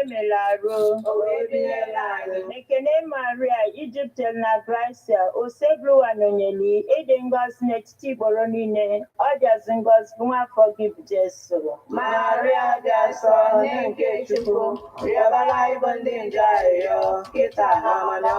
melaro. Nekene Maria, Egypt na Gracia, Osebru Anonyeli, Edengos Netiti Boronine, Odazingos Guma forgive Jesu. Maria Jason, Nenke Chuku, Yabala Ibondin Jayo, Kita Hamana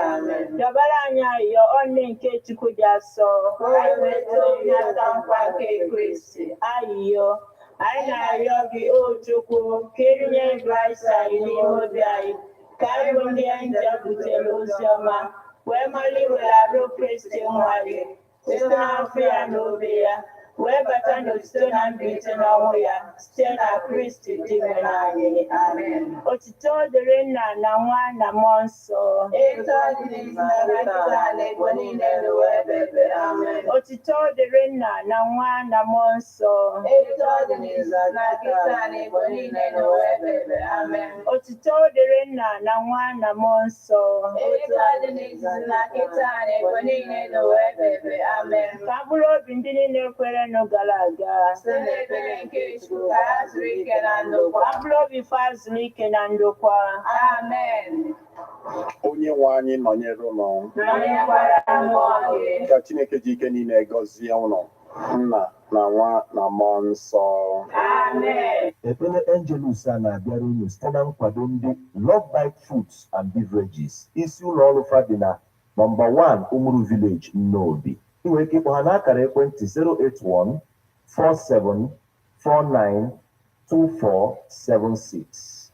Amen. Yabalanya, your own Nenke Chuku Jaso, Kweto Yatan Panke Christi. Ayo. Aina yogi Ochuku, Kirinye Gracia, Inimobiai, Karibundi Anja Butelosiama, where Mali will have Christian Wali, Sister Fia Novia, where Batano Stone and Beaten Awaya, Stella Christi Divinity. Amen. Otito the Rena Nawana Monso, Eto Dinis Nakitane Bonine Webebe. Amen. Otito the Rena Nawana Monso, Eto Dinis Nakitane Bonine Webebe. Amen. Otito the Rena Nawana Monso, Eto Dinis Nakitane Bonine Webebe. Amen. Kabulo Bindini Nekwere no Galaga, Sene Belenke Chuka, Riken and Lokwa. Kabulo Bifaz Riken and Lokwa. Amen. Onye nwe anyị nọnyere ụlọ ka Chineke ji ike niile gọzie ụlọ nna na nwa na mmụọ nsọ. Amen. Ekpere Angelus a na-abịara unu site na nkwado ndị Love Bite Foods and Beverages, isi ụlọ ọrụ fa dị na nọmba 1 Umuru Village, Nnobi. Ị nwere ike ịkpọ ha n'akara ekwentị 081 47 49 2476.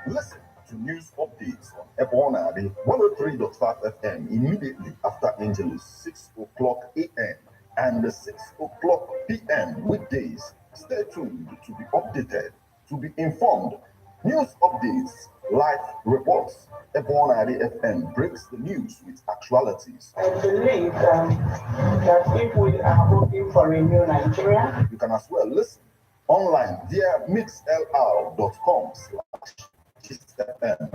Listen to news updates on Ebonadi 103.5 FM immediately after Angelus 6 o'clock a.m. and 6 o'clock p.m. weekdays. Stay tuned to be updated, to be informed. News updates, live reports. Ebonadi FM breaks the news with actualities. I believe that if we are hoping for a new Nigeria, you can as well listen online via mixlr.com/GistFM.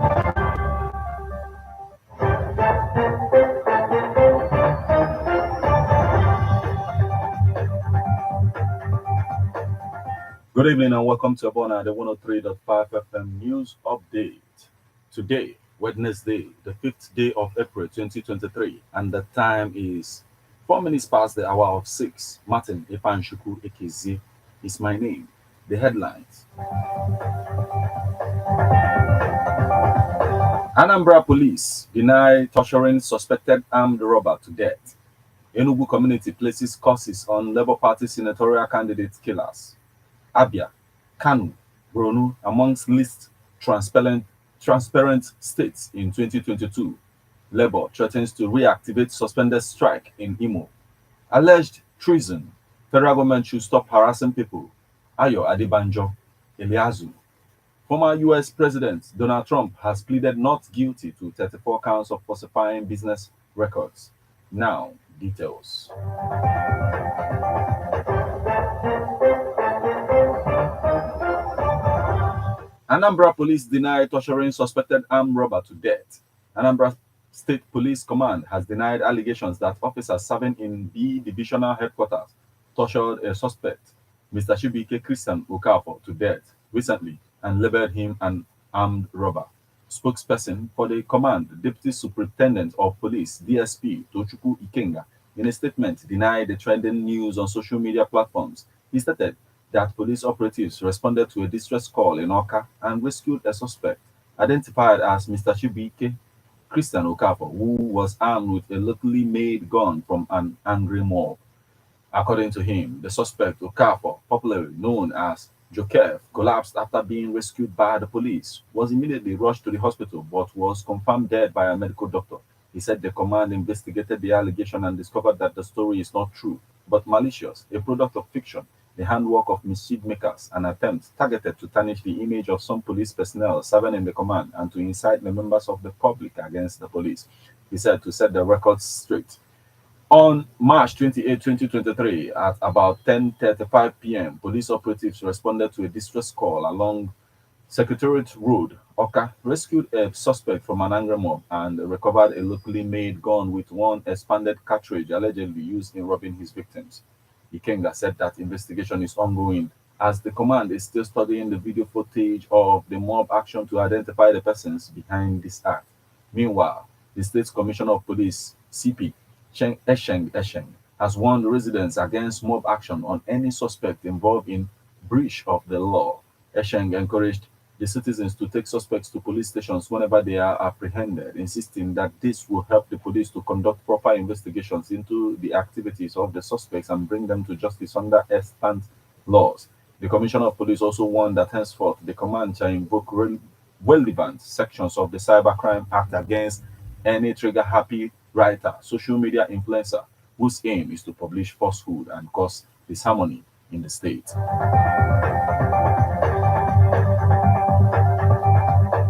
Good evening and welcome to Abona, the 103.5 FM News Update. Today, Wednesday, the 5th day of April 2023, and the time is 4 minutes past the hour of 6. Martin Epanshuku Ekezi is my name. The headlines. Anambra police deny torturing suspected armed robber to death. Enugu community places curses on Labour Party senatorial candidate killers. Abia, Kanu, Borno amongst least transparent states in 2022. Labour threatens to reactivate suspended strike in Imo. Alleged treason. Federal government should stop harassing people. Ayo Adebanjo, Eliazu. Former U.S. President Donald Trump has pleaded not guilty to 34 counts of falsifying business records. Now, details. Anambra police deny torturing suspected armed robber to death. Anambra State Police Command has denied allegations that officers serving in B Divisional Headquarters tortured a suspect, Mr. Shibike Christian Okafor, to death recently and labeled him an armed robber. Spokesperson for the command, Deputy Superintendent of Police, DSP Tochukwu Ikenga, in a statement denied the trending news on social media platforms. He stated that police operatives responded to a distress call in Oka and rescued a suspect, identified as Mr. Shibike Christian Okafor, who was armed with a locally made gun from an angry mob. According to him, the suspect, Okafor, popularly known as Jokev, collapsed after being rescued by the police, was immediately rushed to the hospital but was confirmed dead by a medical doctor. He said the command investigated the allegation and discovered that the story is not true, but malicious, a product of fiction, the handwork of mischief makers, an attempt targeted to tarnish the image of some police personnel serving in the command and to incite the members of the public against the police. He said to set the record straight. On March 28, 2023, at about 10:35 p.m., police operatives responded to a distress call along Secretariat Road, Oka, rescued a suspect from an angry mob and recovered a locally made gun with one expanded cartridge allegedly used in robbing his victims. Ikenga said that investigation is ongoing as the command is still studying the video footage of the mob action to identify the persons behind this act. Meanwhile, the State Commissioner of Police, CP Esheng, has warned residents against mob action on any suspect involved in breach of the law. Esheng encouraged the citizens to take suspects to police stations whenever they are apprehended, insisting that this will help the police to conduct proper investigations into the activities of the suspects and bring them to justice under extant laws. The Commissioner of Police also warned that henceforth the command shall invoke relevant sections of the Cybercrime Act against any trigger-happy writer, social media influencer, whose aim is to publish falsehood and cause disharmony in the state.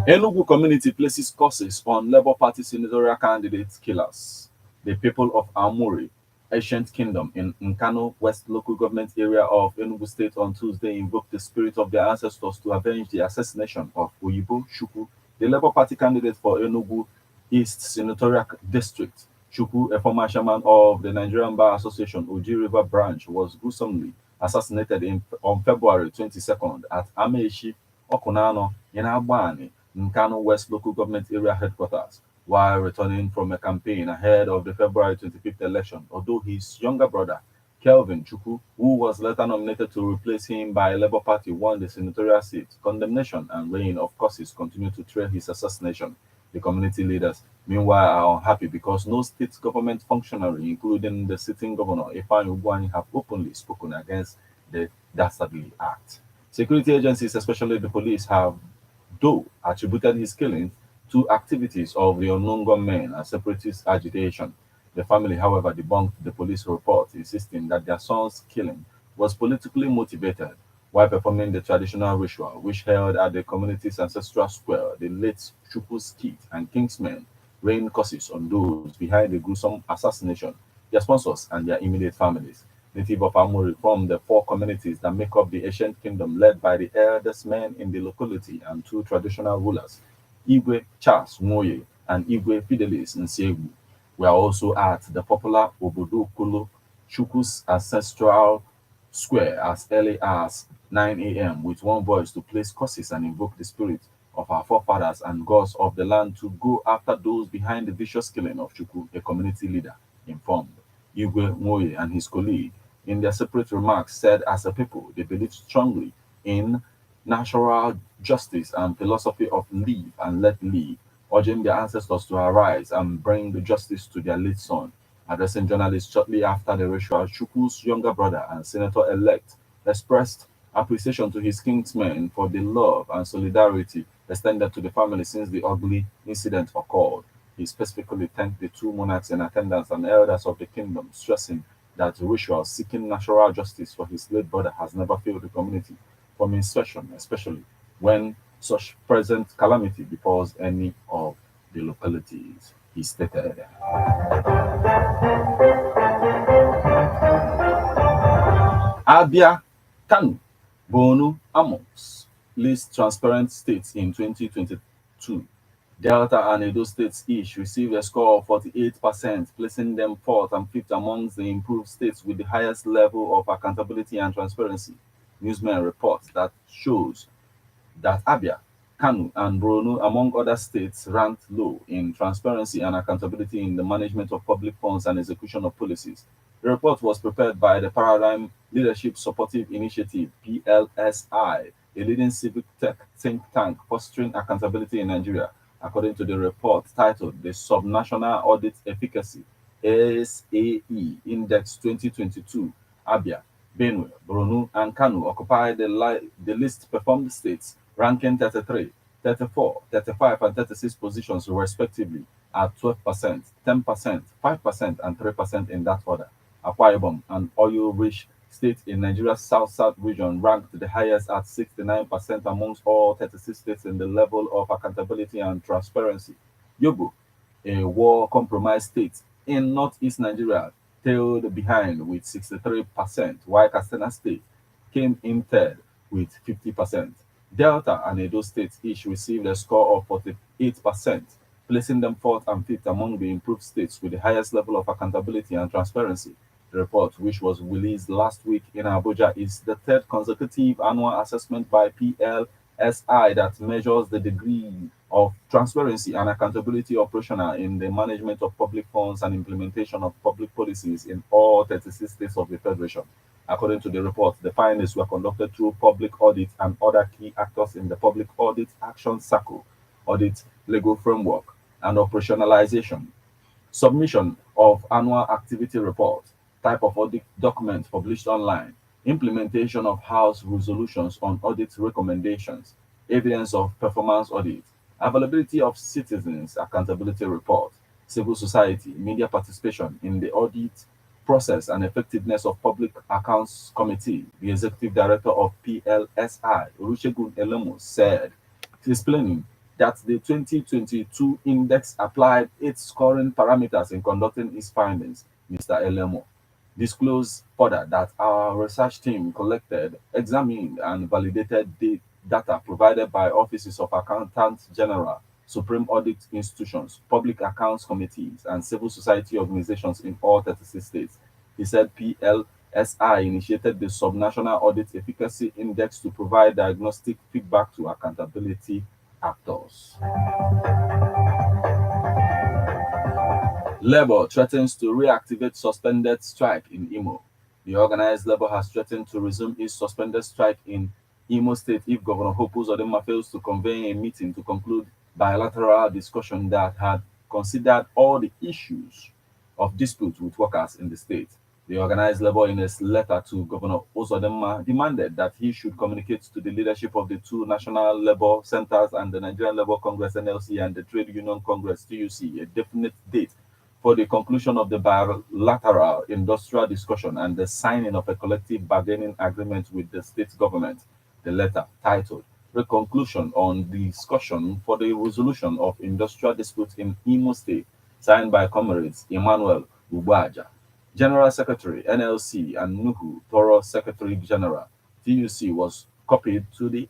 Enugu community places curses on Labour Party senatorial candidate killers. The people of Amuri, ancient kingdom in Nkano West local government area of Enugu state on Tuesday invoked the spirit of their ancestors to avenge the assassination of Oyibo Shuku, the Labour Party candidate for Enugu East senatorial district. Shuku, a former chairman of the Nigerian Bar Association Oji River branch, was gruesomely assassinated on February 22nd at Amechi Okunano in Agbani, Nkano West local government area headquarters, while returning from a campaign ahead of the February 25th election, although his younger brother, Kelvin Chukwu, who was later nominated to replace him by Labour Party, won the senatorial seat. Condemnation and rain of curses continue to trail his assassination. The community leaders, meanwhile, are unhappy because no state government functionary, including the sitting governor, Ifeanyi Ugwuanyi, have openly spoken against the dastardly act. Security agencies, especially the police, have though attributed his killing to activities of the unknown gunmen and separatist agitation. The family, however, debunked the police report, insisting that their son's killing was politically motivated. While performing the traditional ritual, which held at the community's ancestral square, the late Chukwu's kid and Kingsmen rained curses on those behind the gruesome assassination, their sponsors, and their immediate families. Native of Amuri from the four communities that make up the ancient kingdom, led by the eldest men in the locality and two traditional rulers, Igwe Charles Nwoye and Igwe Fidelis Nsiegwu, were also at the popular Obodo Kolo Chukwu's ancestral square as early as 9 a.m. with one voice to place curses and invoke the spirit of our forefathers and gods of the land to go after those behind the vicious killing of Chukwu, a community leader, informed. Igwe Nwoye and his colleague, in their separate remarks, said as a people they believe strongly in natural justice and philosophy of live and let live, urging their ancestors to arise and bring the justice to their late son. Addressing journalists shortly after the ritual, Chukwu's younger brother and senator-elect expressed appreciation to his kinsmen for the love and solidarity extended to the family since the ugly incident occurred. He specifically thanked the two monarchs in attendance and elders of the kingdom, stressing that the ritual seeking natural justice for his late brother has never failed the community from insertion, especially when such present calamity befalls any of the localities, he stated. Abia, Kano, Borno, Amos list transparent states in 2022. Delta and Edo states each received a score of 48%, placing them fourth and fifth amongst the improved states with the highest level of accountability and transparency. Newsmen reports that shows that Abia, Kano, and Borno, among other states, ranked low in transparency and accountability in the management of public funds and execution of policies. The report was prepared by the Paradigm Leadership Supportive Initiative, PLSI, a leading civic tech think tank fostering accountability in Nigeria. According to the report titled The Subnational Audit Efficacy SAE Index 2022, Abia, Benue, Borno, and Kano occupy the least performed states, ranking 33, 34, 35, and 36 positions respectively at 12%, 10%, 5%, and 3% in that order. Akwa Ibom, an oil-rich state in Nigeria's south-south region, ranked the highest at 69% amongst all 36 states in the level of accountability and transparency. Yobo, a war-compromised state in northeast Nigeria, tailed behind with 63%, while Katsina State came in third with 50%. Delta and Edo states each received a score of 48%, placing them fourth and fifth among the improved states with the highest level of accountability and transparency. The report, which was released last week in Abuja, is the third consecutive annual assessment by PLSI that measures the degree of transparency and accountability operational in the management of public funds and implementation of public policies in all 36 states of the Federation. According to the report, the findings were conducted through public audit and other key actors in the public audit action circle, audit legal framework, and operationalization. Submission of annual activity report, type of audit document published online, implementation of House resolutions on audit recommendations, evidence of performance audit, availability of citizens accountability report, civil society, media participation in the audit process and effectiveness of Public Accounts Committee. The executive director of PLSI, Olusegun Elemo, said, explaining that the 2022 index applied its scoring parameters in conducting its findings. Mr. Elemo disclosed further that our research team collected, examined, and validated the data provided by offices of Accountant General, Supreme Audit Institutions, Public Accounts Committees, and civil society organizations in all 36 states. He said PLSI initiated the Subnational Audit Efficacy Index to provide diagnostic feedback to accountability actors. Labour threatens to reactivate suspended strike in Imo. The organized Labour has threatened to resume its suspended strike in Imo State if Governor Hope Uzodinma fails to convene a meeting to conclude bilateral discussion that had considered all the issues of dispute with workers in the state. The organized Labour, in a letter to Governor Uzodinma, demanded that he should communicate to the leadership of the two National Labour Centers and the Nigerian Labour Congress (NLC) and the Trade Union Congress (TUC) a definite date for the conclusion of the bilateral industrial discussion and the signing of a collective bargaining agreement with the state government. The letter, titled "Reconclusion on Discussion for the Resolution of Industrial Disputes in Imo State," signed by comrades Emmanuel Ubaja, General Secretary, NLC, and Nuhu Toro, Secretary General, TUC, was copied to the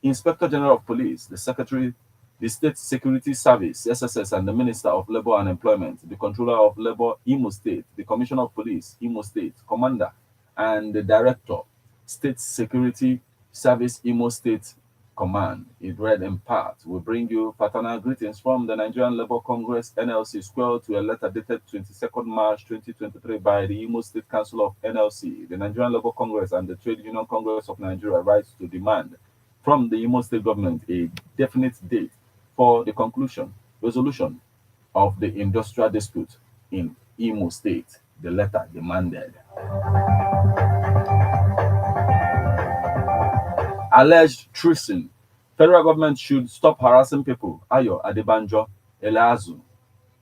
Inspector General of Police, the Secretary, the State Security Service, SSS, and the Minister of Labour and Employment, the Controller of Labour, Imo State, the Commissioner of Police, Imo State, Commander, and the Director, State Security Service, Imo State Command. It read in part, "We bring you fraternal greetings from the Nigerian Labour Congress (NLC) square to a letter dated 22nd March 2023 by the Imo State Council of NLC, the Nigerian Labour Congress, and the Trade Union Congress of Nigeria writes to demand from the Imo State government a definite date for the resolution of the industrial dispute in Imo State," the letter demanded. Alleged treason. Federal government should stop harassing people. Ayo Adebanjo Eleazu,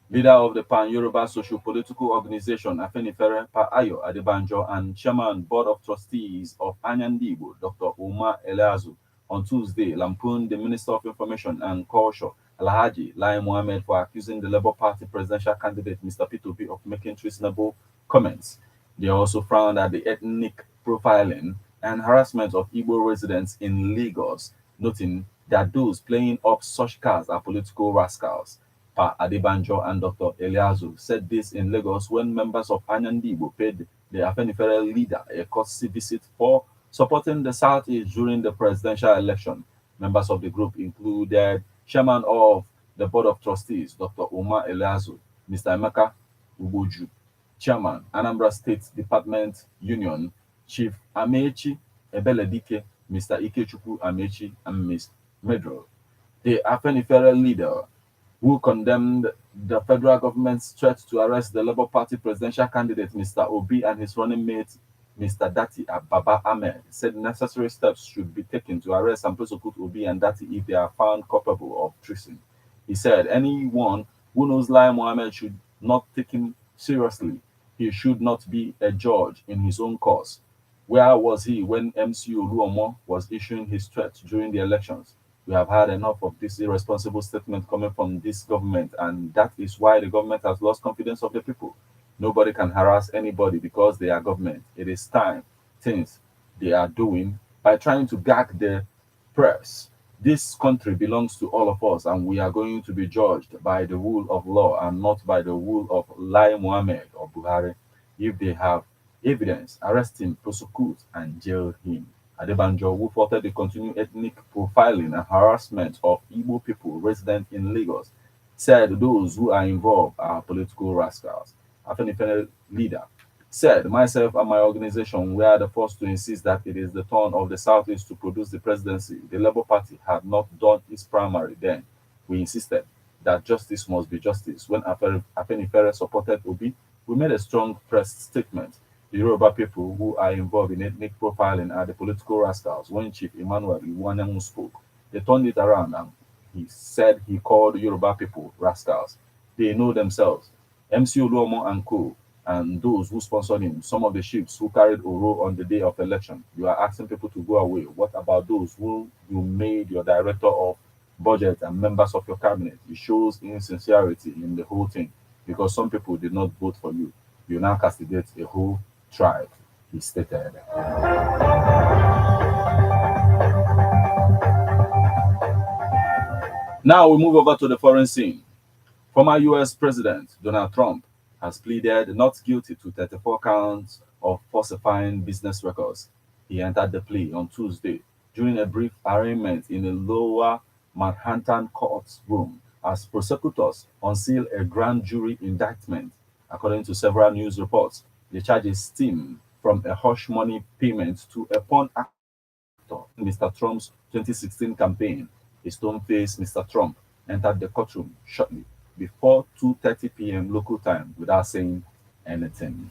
leader of the Pan-Yoruba Socio-Political Organization Afenifere, Pa Ayo Adebanjo, and Chairman Board of Trustees of Anyandibo, Dr. Umar Eleazu, on Tuesday lampooned the Minister of Information and Culture, Alhaji Lai Mohammed, for accusing the Labour Party presidential candidate, Mr. Peterobi, of making treasonable comments. They also frowned at the ethnic profiling and harassment of Igbo residents in Lagos, noting that those playing up such cards are political rascals. Pa Adebanjo and Dr. Eleazu said this in Lagos when members of Anyandibo paid the Afenifere leader a courtesy visit for supporting the Southeast during the presidential election. Members of the group included Chairman of the Board of Trustees, Dr. Umar Eleazu, Mr. Emeka Uboju, Chairman, Anambra State Department Union, Chief Amechi Ebeledike, Mr. Ikechukwu Amechi, and Ms. Medro. The Afenifere leader, who condemned the federal government's threat to arrest the Labour Party presidential candidate, Mr. Obi, and his running mate, Mr. Dati Baba Ahmed, said necessary steps should be taken to arrest and prosecute Obi and Dati if they are found culpable of treason. He said anyone who knows Lai Mohammed should not take him seriously. He should not be a judge in his own cause. Where was he when MCU Luomo was issuing his threats during the elections? We have had enough of this irresponsible statement coming from this government, and that is why the government has lost confidence of the people. Nobody can harass anybody because they are government. It is time things they are doing by trying to gag the press. This country belongs to all of us, and we are going to be judged by the rule of law and not by the rule of Lai Mohammed or Buhari. If they have evidence, arrest him, prosecute, and jail him. Adebanjo, who faulted the continued ethnic profiling and harassment of Igbo people resident in Lagos, said those who are involved are political rascals. Afenifene leader said, myself and my organization were the first to insist that it is the turn of the Southeast to produce the presidency. The Labour Party had not done its primary then. We insisted that justice must be justice. When Afenifere supported Obi, we made a strong press statement. The Yoruba people who are involved in ethnic profiling are the political rascals. When Chief Emmanuel Iwanyamu spoke, they turned it around and he said he called Yoruba people rascals. They know themselves. MC Oluomo and co. and those who sponsored him, some of the chiefs who carried Oro on the day of election. You are asking people to go away. What about those who you made your director of budget and members of your cabinet? It shows insincerity in the whole thing because some people did not vote for you. You now castigate a whole tribe, he stated. Now we move over to the foreign scene. Former US President Donald Trump has pleaded not guilty to 34 counts of falsifying business records. He entered the plea on Tuesday during a brief arraignment in a lower Manhattan courtroom as prosecutors unsealed a grand jury indictment. According to several news reports, the charges stem from a hush money payment to a porn actor in Mr. Trump's 2016 campaign. A stone-faced Mr. Trump entered the courtroom shortly before 2:30 p.m. local time without saying anything.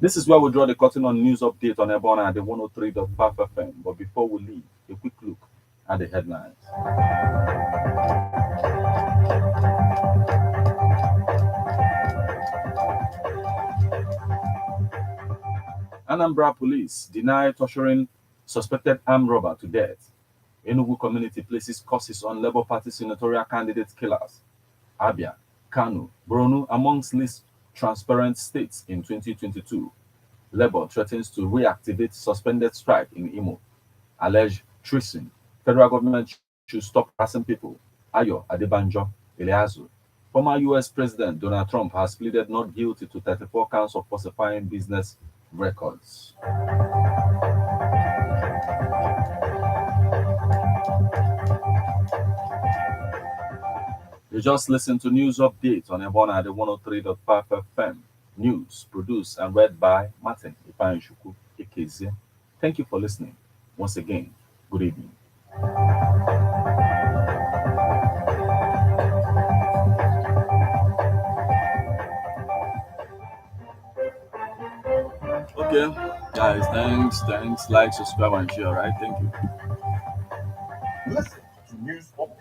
This is where we draw the curtain on news update on Ebona at the 103.5 FM. But before we leave, a quick look at the headlines. Anambra police deny torturing suspected armed robber to death. Enugu community places curses on Labour Party senatorial candidate killers. Abia, Kano, Borno amongst least transparent states in 2022. Labour threatens to reactivate suspended strike in Imo. Alleged treason. Federal government should stop harassing people. Ayo Adebanjo, Eleazu. Former US President Donald Trump has pleaded not guilty to 34 counts of falsifying business records. You just listened to news update on Ebona at the 103.5 FM. News produced and read by Martin Ipanshuku Ikeze. Thank you for listening. Once again, good evening. Okay, guys, thanks. Like, subscribe, and share, right? Thank you. Listen to news updates.